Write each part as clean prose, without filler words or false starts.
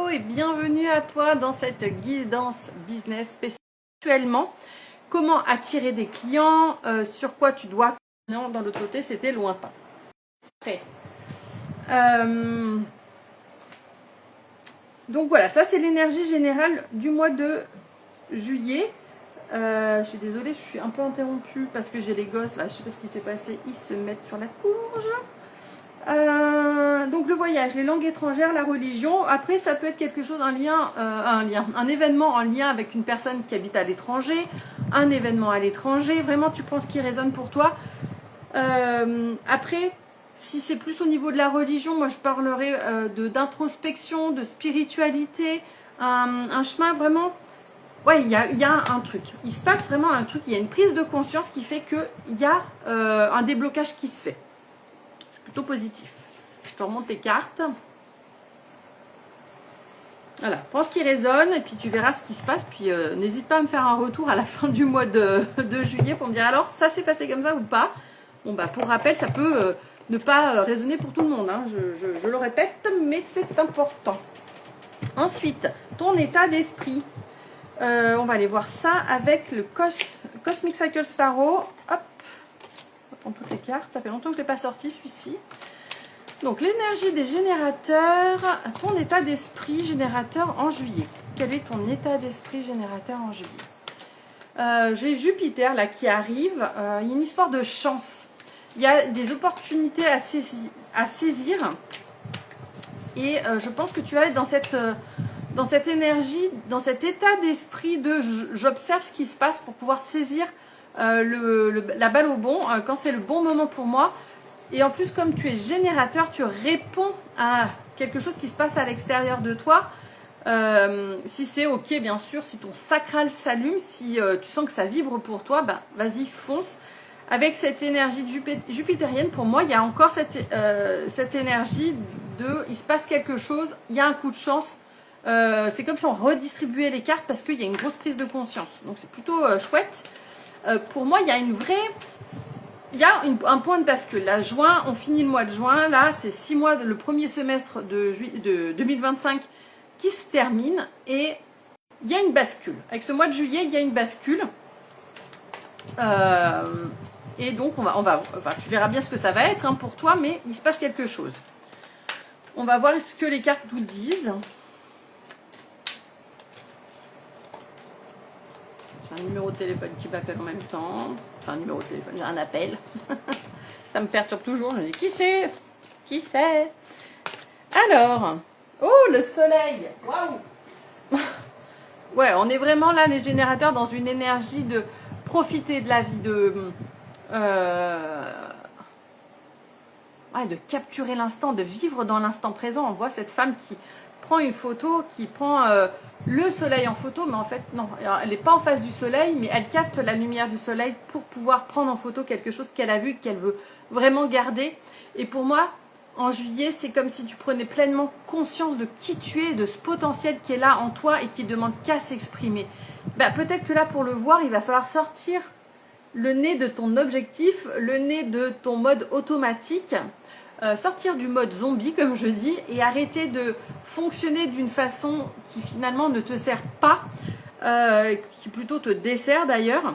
hello et bienvenue à toi dans cette guidance business spécialement. Comment attirer des clients, sur quoi tu dois... Non, dans l'autre côté, c'était lointain. Après. Donc voilà, ça c'est l'énergie générale du mois de juillet. Je suis désolée, je suis un peu interrompue parce que j'ai les gosses là, je sais pas ce qui s'est passé, ils se mettent sur la courge. Donc le voyage, les langues étrangères, la religion. Après, ça peut être quelque chose, un événement en lien avec une personne qui habite à l'étranger, un événement à l'étranger. Vraiment, tu prends ce qui résonne pour toi. Après, si c'est plus au niveau de la religion, moi je parlerai d'introspection, de spiritualité, un chemin vraiment. Ouais, il y a un truc. Il se passe vraiment un truc. Il y a une prise de conscience qui fait qu'il y a un déblocage qui se fait. Plutôt positif. Je te remonte les cartes. Voilà, prends ce qui résonne et puis tu verras ce qui se passe. Puis n'hésite pas à me faire un retour à la fin du mois de juillet pour me dire alors ça s'est passé comme ça ou pas. Bon bah pour rappel, ça peut ne pas résonner pour tout le monde. Hein. Je le répète, mais c'est important. Ensuite, ton état d'esprit. On va aller voir ça avec le Cosmic Cycle Tarot. Hop. Toutes les cartes, ça fait longtemps que je ne l'ai pas sorti celui-ci. Donc l'énergie des générateurs, ton état d'esprit générateur en juillet. Quel est ton état d'esprit générateur en juillet? J'ai Jupiter là qui arrive, il y a une histoire de chance. Il y a des opportunités à saisir et je pense que tu vas être dans cette énergie, dans cet état d'esprit de j'observe ce qui se passe pour pouvoir saisir la balle au bon, quand c'est le bon moment pour moi. Et en plus, comme tu es générateur, tu réponds à quelque chose qui se passe à l'extérieur de toi. Si c'est ok, bien sûr, si ton sacral s'allume, si tu sens que ça vibre pour toi, bah, vas-y, fonce. Avec cette énergie jupitérienne, pour moi, il y a encore cette énergie de il se passe quelque chose, il y a un coup de chance. C'est comme si on redistribuait les cartes parce qu'il y a une grosse prise de conscience. Donc c'est plutôt chouette. Pour moi, il y a un point de bascule. Là, juin, on finit le mois de juin. Là, c'est 6 mois, le premier semestre de 2025 qui se termine. Et il y a une bascule. Avec ce mois de juillet, il y a une bascule. Et donc, tu verras bien ce que ça va être pour toi, mais il se passe quelque chose. On va voir ce que les cartes nous disent. J'ai un numéro de téléphone qui m'appelle en même temps. Enfin, un numéro de téléphone, j'ai un appel. Ça me perturbe toujours. Je me dis, qui c'est? Qui c'est? Alors, oh, le soleil. Waouh. Ouais, on est vraiment là, les générateurs, dans une énergie de profiter de la vie, de capturer l'instant, de vivre dans l'instant présent. On voit cette femme qui prend une photo, qui prend le soleil en photo, mais en fait non, elle n'est pas en face du soleil, mais elle capte la lumière du soleil pour pouvoir prendre en photo quelque chose qu'elle a vu, qu'elle veut vraiment garder. Et pour moi, en juillet, c'est comme si tu prenais pleinement conscience de qui tu es, de ce potentiel qui est là en toi et qui ne demande qu'à s'exprimer. Bah, peut-être que là, pour le voir, il va falloir sortir le nez de ton objectif, le nez de ton mode automatique, sortir du mode zombie comme je dis et arrêter de fonctionner d'une façon qui finalement ne te sert pas, qui plutôt te dessert d'ailleurs.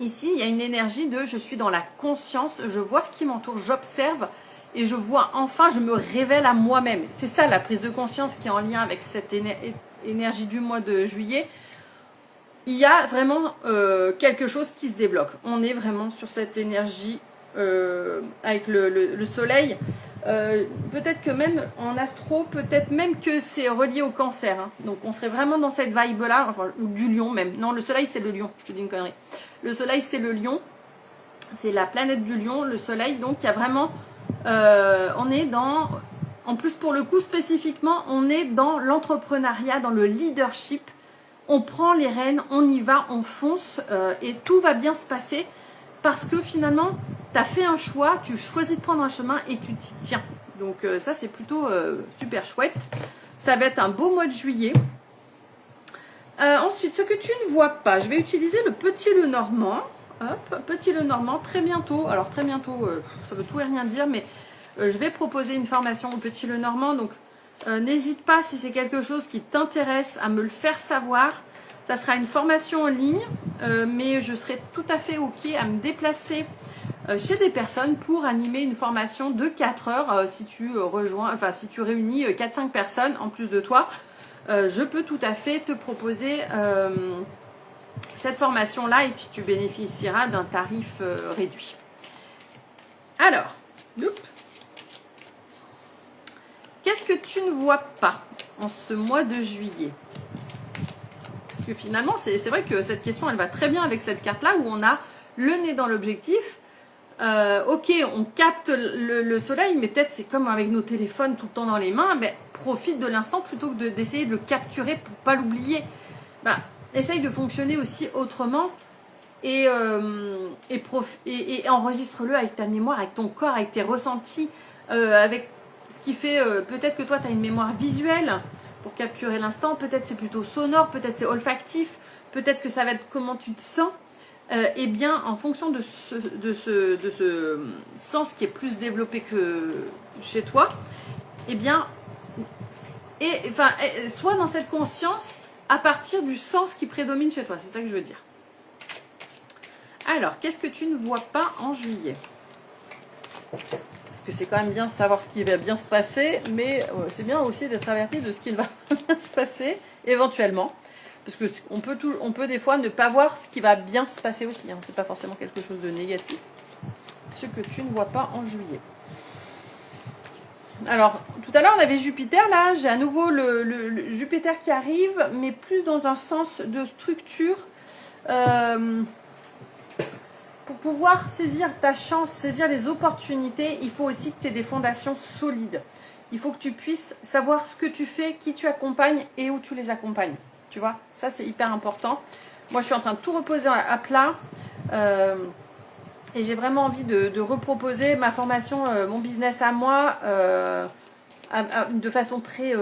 Ici il y a une énergie de je suis dans la conscience, je vois ce qui m'entoure, j'observe et je vois enfin, je me révèle à moi-même. C'est ça la prise de conscience qui est en lien avec cette énergie du mois de juillet. Il y a vraiment quelque chose qui se débloque. On est vraiment sur cette énergie avec le soleil. Peut-être que même en astro, peut-être même que c'est relié au cancer. Hein. Donc on serait vraiment dans cette vibe-là, enfin, ou du lion même. Non, le soleil c'est le lion, je te dis une connerie. Le soleil c'est le lion, c'est la planète du lion, le soleil. Donc il y a vraiment, on est dans, en plus pour le coup spécifiquement, on est dans l'entrepreneuriat, dans le leadership. On prend les rênes, on y va, on fonce et tout va bien se passer parce que finalement, tu as fait un choix, tu choisis de prendre un chemin et tu t'y tiens. Donc ça, c'est plutôt super chouette. Ça va être un beau mois de juillet. Ensuite, ce que tu ne vois pas, je vais utiliser le petit Lenormand. Hop, petit Lenormand, très bientôt. Alors très bientôt, ça veut tout et rien dire, mais je vais proposer une formation au petit Lenormand. Donc N'hésite pas, si c'est quelque chose qui t'intéresse, à me le faire savoir. Ça sera une formation en ligne, mais je serai tout à fait OK à me déplacer chez des personnes pour animer une formation de 4 heures. Si tu si tu réunis 4-5 personnes en plus de toi, je peux tout à fait te proposer cette formation-là et puis tu bénéficieras d'un tarif réduit. Alors, qu'est-ce que tu ne vois pas en ce mois de juillet? Parce que finalement, c'est vrai que cette question, elle va très bien avec cette carte-là où on a le nez dans l'objectif. Ok, on capte le soleil, mais peut-être c'est comme avec nos téléphones tout le temps dans les mains, ben, profite de l'instant plutôt que d'essayer de le capturer pour pas l'oublier. Ben, essaye de fonctionner aussi autrement et enregistre-le avec ta mémoire, avec ton corps, avec tes ressentis, avec ce qui fait peut-être que toi tu as une mémoire visuelle pour capturer l'instant, peut-être c'est plutôt sonore, peut-être c'est olfactif, peut-être que ça va être comment tu te sens. Eh bien, en fonction de ce sens qui est plus développé que chez toi, eh bien, sois dans cette conscience à partir du sens qui prédomine chez toi. C'est ça que je veux dire. Alors, qu'est-ce que tu ne vois pas en juillet? Parce que c'est quand même bien de savoir ce qui va bien se passer, mais c'est bien aussi d'être averti de ce qui ne va pas bien se passer, éventuellement. Parce qu'on peut des fois ne pas voir ce qui va bien se passer aussi. Hein. C'est pas forcément quelque chose de négatif. Ce que tu ne vois pas en juillet. Alors, tout à l'heure, on avait Jupiter. Là, j'ai à nouveau le Jupiter qui arrive, mais plus dans un sens de structure. Pour pouvoir saisir ta chance, saisir les opportunités, il faut aussi que tu aies des fondations solides. Il faut que tu puisses savoir ce que tu fais, qui tu accompagnes et où tu les accompagnes. Tu vois, ça c'est hyper important. Moi je suis en train de tout reposer à plat et j'ai vraiment envie de reproposer ma formation, mon business à moi de façon très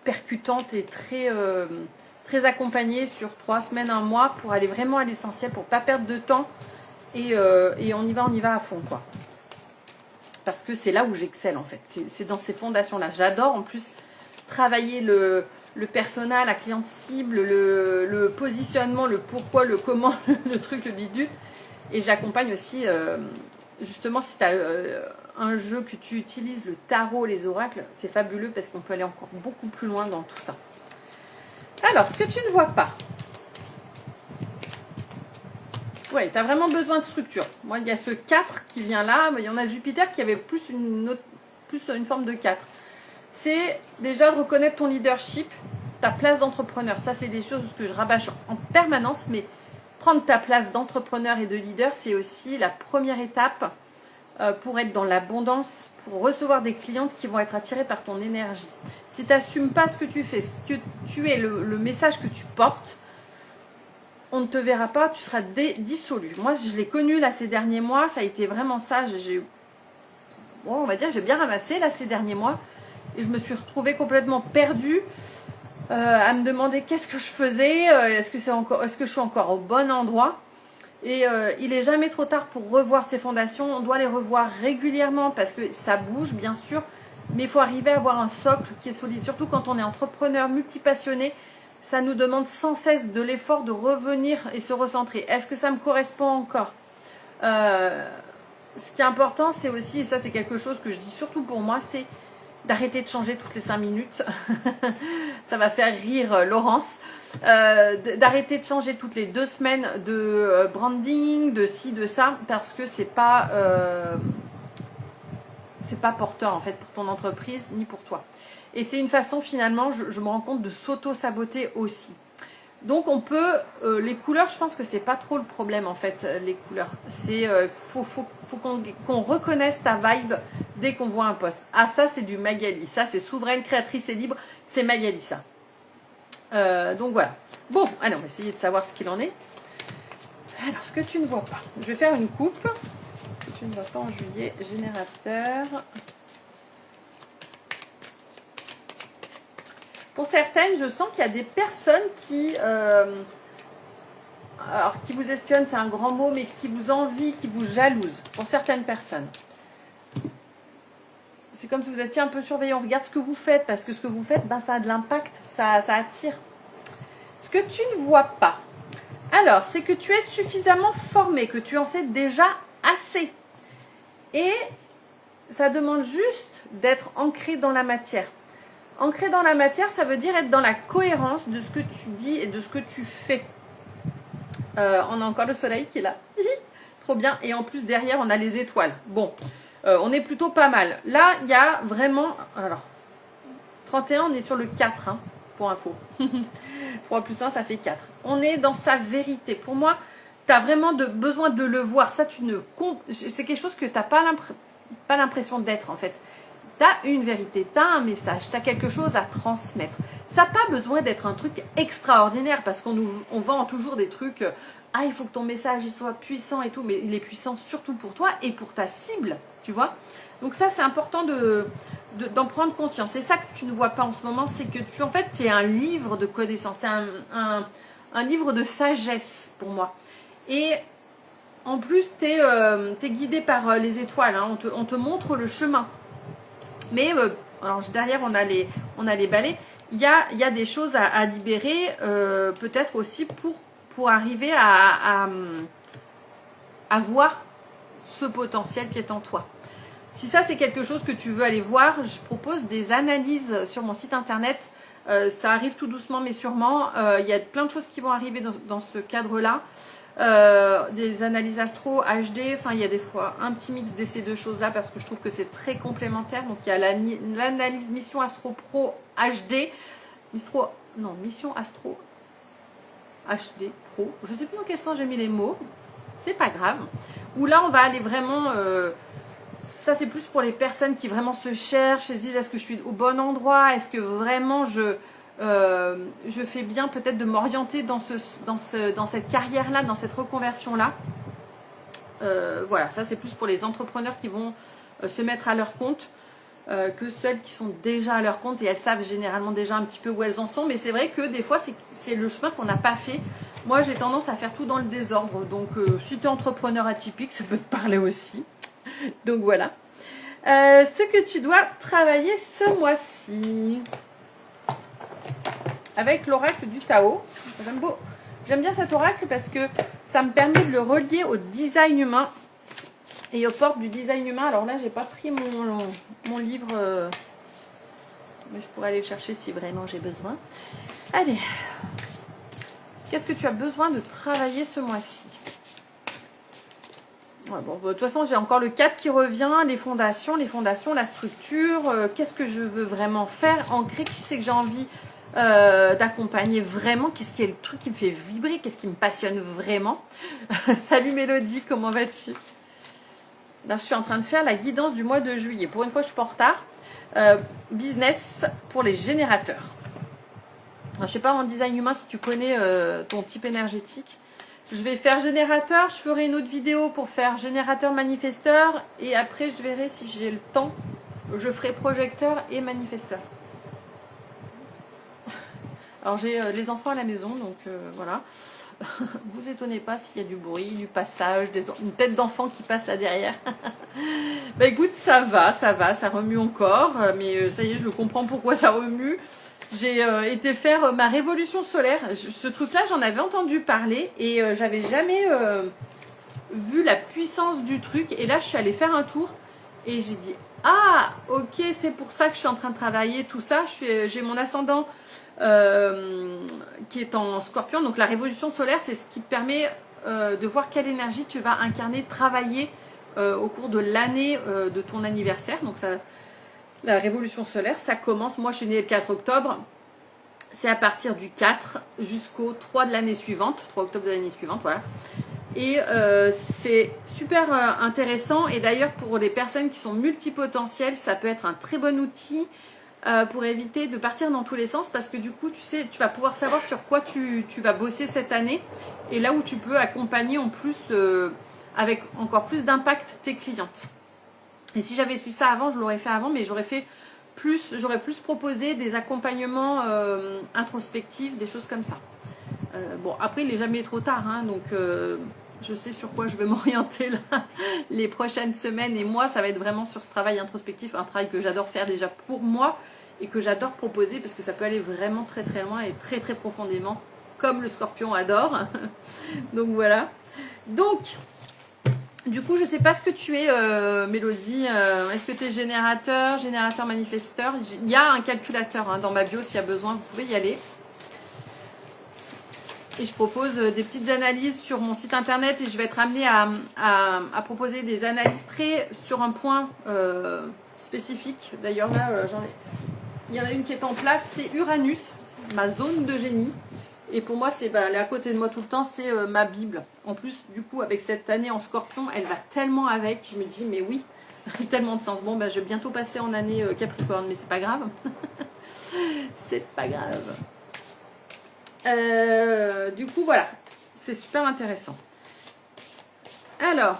percutante et très accompagnée sur 3 semaines, 1 mois pour aller vraiment à l'essentiel, pour ne pas perdre de temps et on y va à fond quoi. Parce que c'est là où j'excelle en fait, c'est dans ces fondations là. J'adore en plus travailler le persona, la cliente cible, le positionnement, le pourquoi, le comment, le truc, le bidule. Et j'accompagne aussi, justement, si tu as un jeu que tu utilises, le tarot, les oracles, c'est fabuleux parce qu'on peut aller encore beaucoup plus loin dans tout ça. Alors, ce que tu ne vois pas. Oui, tu as vraiment besoin de structure. Moi, il y a ce 4 qui vient là, mais il y en a Jupiter qui avait plus une forme de 4. C'est déjà de reconnaître ton leadership, ta place d'entrepreneur. Ça, c'est des choses que je rabâche en permanence, mais prendre ta place d'entrepreneur et de leader, c'est aussi la première étape pour être dans l'abondance, pour recevoir des clientes qui vont être attirées par ton énergie. Si tu n'assumes pas ce que tu fais, ce que tu es, le message que tu portes, on ne te verra pas, tu seras dissolu. Moi, je l'ai connu là ces derniers mois, ça a été vraiment ça. On va dire, j'ai bien ramassé là ces derniers mois. Et je me suis retrouvée complètement perdue à me demander qu'est-ce que je faisais, est-ce que je suis encore au bon endroit. Et il n'est jamais trop tard pour revoir ses fondations. On doit les revoir régulièrement parce que ça bouge bien sûr, mais il faut arriver à avoir un socle qui est solide. Surtout quand on est entrepreneur multipassionné, ça nous demande sans cesse de l'effort de revenir et se recentrer. Est-ce que ça me correspond encore? Ce qui est important, c'est aussi, et ça c'est quelque chose que je dis surtout pour moi, c'est d'arrêter de changer toutes les 5 minutes. Ça va faire rire Laurence. D'arrêter de changer toutes les 2 semaines de branding, de ci, de ça, parce que c'est pas porteur en fait pour ton entreprise ni pour toi. Et c'est une façon finalement, je me rends compte, de s'auto-saboter aussi. Donc on peut, les couleurs, je pense que c'est pas trop le problème en fait, les couleurs. C'est faut qu'on reconnaisse ta vibe dès qu'on voit un post. Ah ça c'est du Magali, ça c'est souveraine, créatrice et libre, c'est Magali ça. Donc voilà. Bon, allez on va essayer de savoir ce qu'il en est. Alors ce que tu ne vois pas, je vais faire une coupe. Ce que tu ne vois pas en juillet, générateur. Pour certaines, je sens qu'il y a des personnes qui vous espionnent, c'est un grand mot, mais qui vous envient, qui vous jalousent. Pour certaines personnes. C'est comme si vous étiez un peu surveillé. On regarde ce que vous faites, parce que ce que vous faites, ben, ça a de l'impact, ça attire. Ce que tu ne vois pas, alors, c'est que tu es suffisamment formé, que tu en sais déjà assez. Et ça demande juste d'être ancré dans la matière. Ancré dans la matière, ça veut dire être dans la cohérence de ce que tu dis et de ce que tu fais. On a encore le soleil qui est là. Trop bien. Et en plus, derrière, on a les étoiles. Bon, on est plutôt pas mal. Là, il y a vraiment... Alors, 31, on est sur le 4, hein, pour info. 3 plus 1, ça fait 4. On est dans sa vérité. Pour moi, tu as vraiment besoin de le voir. Ça, c'est quelque chose que tu n'as pas l'impression d'être, en fait. Tu as une vérité, tu as un message, tu as quelque chose à transmettre. Ça n'a pas besoin d'être un truc extraordinaire parce qu'on vend toujours des trucs, il faut que ton message il soit puissant et tout, mais il est puissant surtout pour toi et pour ta cible, tu vois. Donc ça, c'est important d'en prendre conscience. C'est ça que tu ne vois pas en ce moment, c'est que tu es un livre de connaissances, c'est un livre de sagesse pour moi. Et en plus, tu es guidé par les étoiles, hein, on te montre le chemin. Mais alors derrière on a les balais. Il y a des choses à libérer, peut-être aussi pour arriver à voir ce potentiel qui est en toi. Si ça c'est quelque chose que tu veux aller voir, je propose des analyses sur mon site internet. Ça arrive tout doucement mais sûrement. Il y a plein de choses qui vont arriver dans ce cadre-là. Des analyses astro HD, enfin il y a des fois un petit mix de ces deux choses là parce que je trouve que c'est très complémentaire. Donc il y a l'analyse Mission Astro Pro HD, Mission Astro HD Pro, je sais plus dans quel sens j'ai mis les mots, c'est pas grave, où là on va aller vraiment ça c'est plus pour les personnes qui vraiment se cherchent et se disent est-ce que je suis au bon endroit, est-ce que vraiment je fais bien peut-être de m'orienter dans cette carrière-là, dans cette reconversion-là. Voilà, ça c'est plus pour les entrepreneurs qui vont se mettre à leur compte que celles qui sont déjà à leur compte et elles savent généralement déjà un petit peu où elles en sont. Mais c'est vrai que des fois, c'est le chemin qu'on n'a pas fait. Moi, j'ai tendance à faire tout dans le désordre. Donc, si tu es entrepreneur atypique, ça peut te parler aussi. Donc, voilà. Ce que tu dois travailler ce mois-ci. Avec l'oracle du Tao. J'aime bien cet oracle parce que ça me permet de le relier au design humain et aux portes du design humain. Alors là, j'ai pas pris mon livre, mais je pourrais aller le chercher si vraiment j'ai besoin. Allez, qu'est-ce que tu as besoin de travailler ce mois-ci? Ouais, bon, de toute façon, j'ai encore le 4 qui revient, les fondations, la structure. Qu'est-ce que je veux vraiment faire? Ancrer, qui c'est que j'ai envie d'accompagner vraiment, qu'est-ce qui est le truc qui me fait vibrer, qu'est-ce qui me passionne vraiment. Salut Mélodie, comment vas-tu? Là je suis en train de faire la guidance du mois de juillet, pour une fois je suis pas en retard. Business pour les générateurs. Alors, je sais pas en design humain si tu connais ton type énergétique. Je vais faire générateur, je ferai une autre vidéo pour faire générateur manifesteur et après je verrai si j'ai le temps, je ferai projecteur et manifesteur. Alors j'ai les enfants à la maison, donc voilà. Vous étonnez pas s'il y a du bruit, du passage, une tête d'enfant qui passe là derrière. Bah écoute, ça va, ça remue encore, mais ça y est, je comprends pourquoi ça remue. J'ai été faire ma révolution solaire. Ce truc-là, j'en avais entendu parler et j'avais jamais vu la puissance du truc. Et là, je suis allée faire un tour et j'ai dit, ah, ok, c'est pour ça que je suis en train de travailler tout ça. J'ai mon ascendant qui est en Scorpion, donc la révolution solaire c'est ce qui te permet de voir quelle énergie tu vas incarner, travailler au cours de l'année de ton anniversaire. Donc ça, la révolution solaire ça commence, moi je suis née le 4 octobre, c'est à partir du 4 jusqu'au 3 de l'année suivante, 3 octobre de l'année suivante, voilà. Et c'est super intéressant et d'ailleurs pour les personnes qui sont multipotentielles ça peut être un très bon outil pour éviter de partir dans tous les sens parce que du coup tu sais, tu vas pouvoir savoir sur quoi tu vas bosser cette année et là où tu peux accompagner en plus avec encore plus d'impact tes clientes. Et si j'avais su ça avant, je l'aurais fait avant, mais j'aurais plus proposé des accompagnements introspectifs, des choses comme ça. Bon, après il n'est jamais trop tard, hein, donc Je sais sur quoi je vais m'orienter là les prochaines semaines et mois. Ça va être vraiment sur ce travail introspectif, un travail que j'adore faire déjà pour moi et que j'adore proposer parce que ça peut aller vraiment très très loin et très très profondément, comme le scorpion adore. Donc voilà. Donc, du coup, je sais pas ce que tu es, Mélodie. Est-ce que tu es générateur, manifesteur? Il y a un calculateur hein, dans ma bio s'il y a besoin, vous pouvez y aller. Et je propose des petites analyses sur mon site internet et je vais être amenée à proposer des analyses très sur un point spécifique. D'ailleurs, là, il y en a une qui est en place, c'est Uranus, ma zone de génie. Et pour moi, elle est à côté de moi tout le temps, c'est ma Bible. En plus, du coup, avec cette année en scorpion, elle va tellement avec. Je me dis, mais oui, tellement de sens. Bon, je vais bientôt passer en année Capricorne, mais c'est pas grave. C'est pas grave. Du coup, voilà. C'est super intéressant. Alors,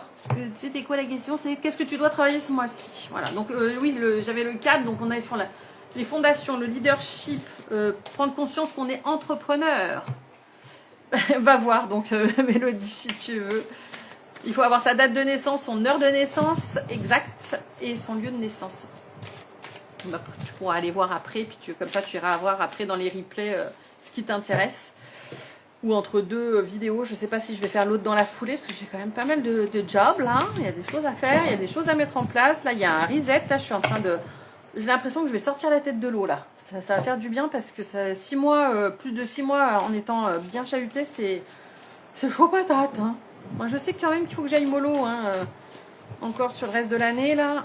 c'était quoi la question? C'est qu'est-ce que tu dois travailler ce mois-ci? Voilà, donc oui, j'avais le cadre, donc on est sur les fondations, le leadership, prendre conscience qu'on est entrepreneur. Va voir, donc Mélodie, si tu veux. Il faut avoir sa date de naissance, son heure de naissance exacte et son lieu de naissance. Tu pourras aller voir après, puis comme ça tu iras voir après dans les replays ce qui t'intéresse. Ou entre deux vidéos, je ne sais pas si je vais faire l'autre dans la foulée, parce que j'ai quand même pas mal de jobs là. Il y a des choses à faire, il y a des choses à mettre en place. Là, il y a un reset, là je suis en train de... J'ai l'impression que je vais sortir la tête de l'eau là. Ça va faire du bien parce que ça, 6 mois, plus de 6 mois en étant bien chahuté, c'est chaud patate. Hein. Moi je sais quand même qu'il faut que j'aille mollo hein, encore sur le reste de l'année là.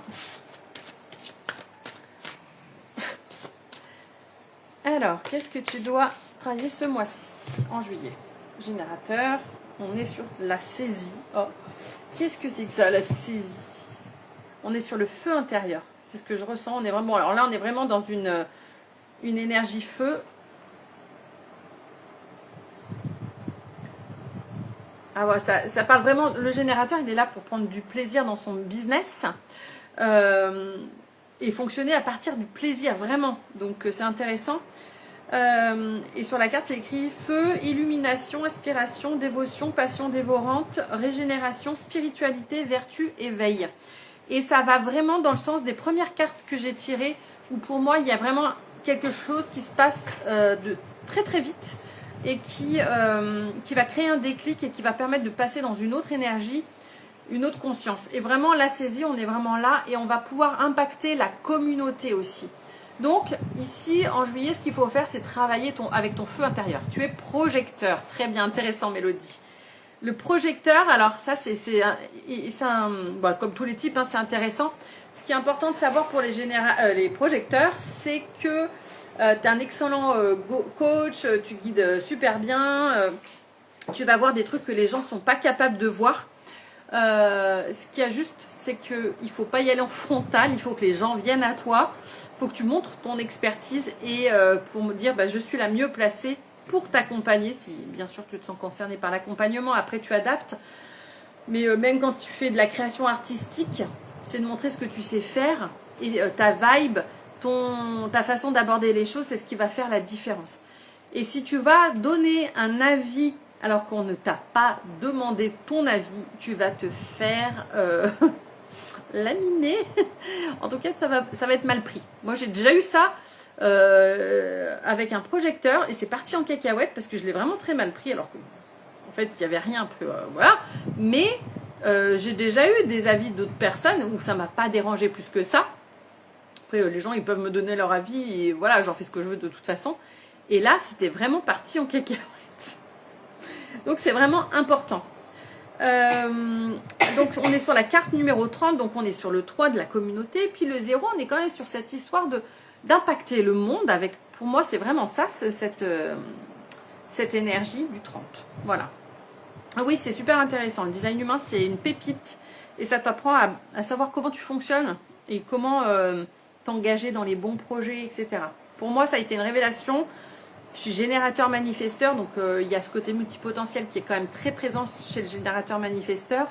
Alors, qu'est-ce que tu dois travailler ce mois-ci, en juillet? Générateur, on est sur la saisie. Oh, qu'est-ce que c'est que ça, la saisie? On est sur le feu intérieur. C'est ce que je ressens. On est vraiment, alors là, on est vraiment dans une énergie feu. Ah ouais, ça parle vraiment. Le générateur, il est là pour prendre du plaisir dans son business et fonctionner à partir du plaisir, vraiment. Donc, c'est intéressant. Et sur la carte, c'est écrit feu, illumination, aspiration, dévotion, passion dévorante, régénération, spiritualité, vertu, éveil. Et ça va vraiment dans le sens des premières cartes que j'ai tirées, où pour moi, il y a vraiment quelque chose qui se passe de très très vite et qui va créer un déclic et qui va permettre de passer dans une autre énergie, une autre conscience. Et vraiment, la saisie, on est vraiment là et on va pouvoir impacter la communauté aussi. Donc, ici, en juillet, ce qu'il faut faire, c'est travailler avec ton feu intérieur. Tu es projecteur. Très bien, intéressant, Mélodie. Le projecteur, alors ça, c'est comme tous les types, hein, c'est intéressant. Ce qui est important de savoir pour les projecteurs, c'est que tu es un excellent coach, tu guides super bien, tu vas voir des trucs que les gens ne sont pas capables de voir. Ce qu'il y a juste, c'est qu'il ne faut pas y aller en frontal, il faut que les gens viennent à toi, il faut que tu montres ton expertise et pour me dire je suis la mieux placée pour t'accompagner, si bien sûr tu te sens concerné par l'accompagnement, après tu adaptes, mais même quand tu fais de la création artistique, c'est de montrer ce que tu sais faire et ta vibe, ta façon d'aborder les choses, c'est ce qui va faire la différence. Et si tu vas donner un avis alors qu'on ne t'a pas demandé ton avis, tu vas te faire laminer. En tout cas, ça va être mal pris. Moi, j'ai déjà eu ça avec un projecteur et c'est parti en cacahuète parce que je l'ai vraiment très mal pris alors qu'en fait, il n'y avait rien. Voilà. Mais j'ai déjà eu des avis d'autres personnes où ça ne m'a pas dérangé plus que ça. Après, les gens, ils peuvent me donner leur avis et voilà, j'en fais ce que je veux de toute façon. Et là, c'était vraiment parti en cacahuète. Donc c'est vraiment important. Donc on est sur la carte numéro 30, donc on est sur le 3 de la communauté. Puis le 0, on est quand même sur cette histoire d'impacter le monde avec, pour moi c'est vraiment ça, cette énergie du 30. Voilà. Ah oui, c'est super intéressant. Le design humain, c'est une pépite. Et ça t'apprend à savoir comment tu fonctionnes et comment t'engager dans les bons projets, etc. Pour moi, ça a été une révélation. Je suis générateur manifesteur, donc il y a ce côté multipotentiel qui est quand même très présent chez le générateur manifesteur.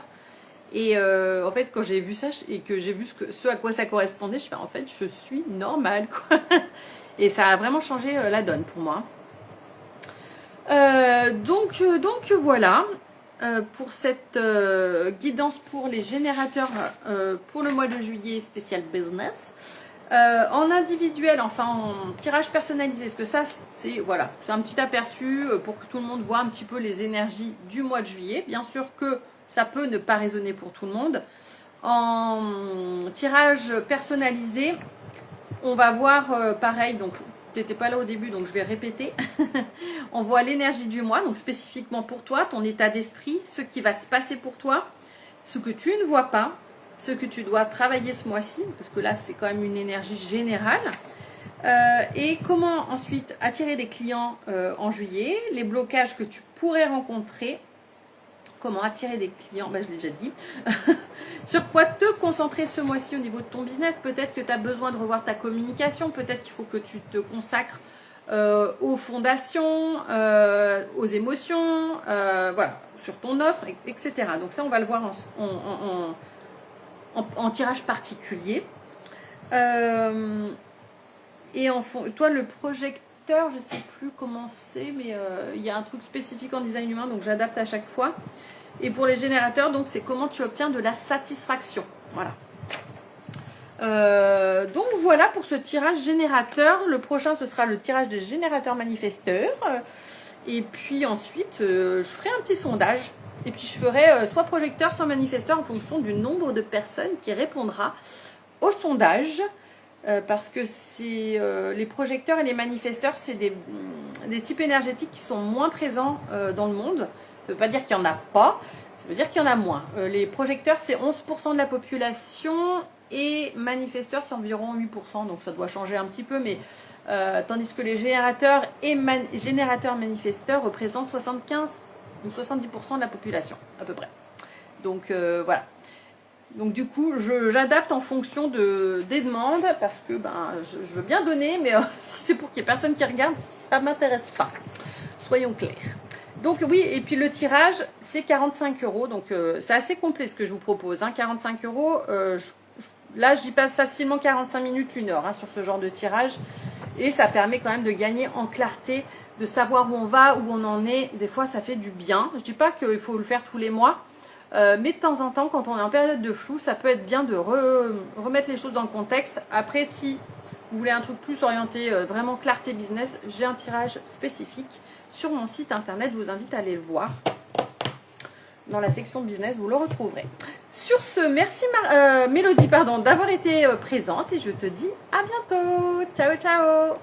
Et en fait, quand j'ai vu ça et que j'ai vu ce à quoi ça correspondait, je fais en fait, je suis normale, quoi. Et ça a vraiment changé la donne pour moi. Donc voilà. pour cette guidance pour les générateurs pour le mois de juillet spécial business. En individuel, enfin en tirage personnalisé, parce que ça c'est voilà, c'est un petit aperçu pour que tout le monde voit un petit peu les énergies du mois de juillet. Bien sûr que ça peut ne pas résonner pour tout le monde. En tirage personnalisé, on va voir pareil, donc tu n'étais pas là au début, donc je vais répéter. On voit l'énergie du mois, donc spécifiquement pour toi, ton état d'esprit, ce qui va se passer pour toi, ce que tu ne vois pas, ce que tu dois travailler ce mois-ci, parce que là c'est quand même une énergie générale. Et comment ensuite attirer des clients en juillet, les blocages que tu pourrais rencontrer, comment attirer des clients, ben, je l'ai déjà dit. Sur quoi te concentrer ce mois-ci au niveau de ton business. Peut-être que tu as besoin de revoir ta communication, peut-être qu'il faut que tu te consacres aux fondations, aux émotions, voilà, sur ton offre, etc. Donc ça, on va le voir en tirage particulier. Et toi, le projecteur, je ne sais plus comment c'est, mais il y a un truc spécifique en design humain, donc j'adapte à chaque fois. Et pour les générateurs, donc c'est comment tu obtiens de la satisfaction. Voilà. Donc voilà pour ce tirage générateur. Le prochain, ce sera le tirage des générateurs manifesteurs. Et puis ensuite, je ferai un petit sondage. Et puis je ferai soit projecteur, soit manifesteur en fonction du nombre de personnes qui répondra au sondage. Parce que c'est les projecteurs et les manifesteurs, c'est des types énergétiques qui sont moins présents dans le monde. Ça ne veut pas dire qu'il n'y en a pas, ça veut dire qu'il y en a moins. Les projecteurs, c'est 11% de la population et manifesteurs, c'est environ 8%, donc ça doit changer un petit peu, mais tandis que les générateurs et générateurs manifesteurs représentent 75 ou 70% de la population, à peu près. Donc voilà. Donc du coup, j'adapte en fonction des demandes parce que ben, je veux bien donner, mais si c'est pour qu'il n'y ait personne qui regarde, ça ne m'intéresse pas. Soyons clairs. Donc oui, et puis le tirage, c'est 45 €. Donc c'est assez complet ce que je vous propose. Hein, 45 €. Là, j'y passe facilement 45 minutes, 1 heure hein, sur ce genre de tirage. Et ça permet quand même de gagner en clarté, de savoir où on va, où on en est. Des fois, ça fait du bien. Je ne dis pas qu'il faut le faire tous les mois. Mais de temps en temps, quand on est en période de flou, ça peut être bien de remettre les choses dans le contexte. Après, si vous voulez un truc plus orienté, vraiment clarté business, j'ai un tirage spécifique sur mon site internet. Je vous invite à aller le voir. Dans la section business, vous le retrouverez. Sur ce, merci Mélodie d'avoir été présente et je te dis à bientôt. Ciao, ciao.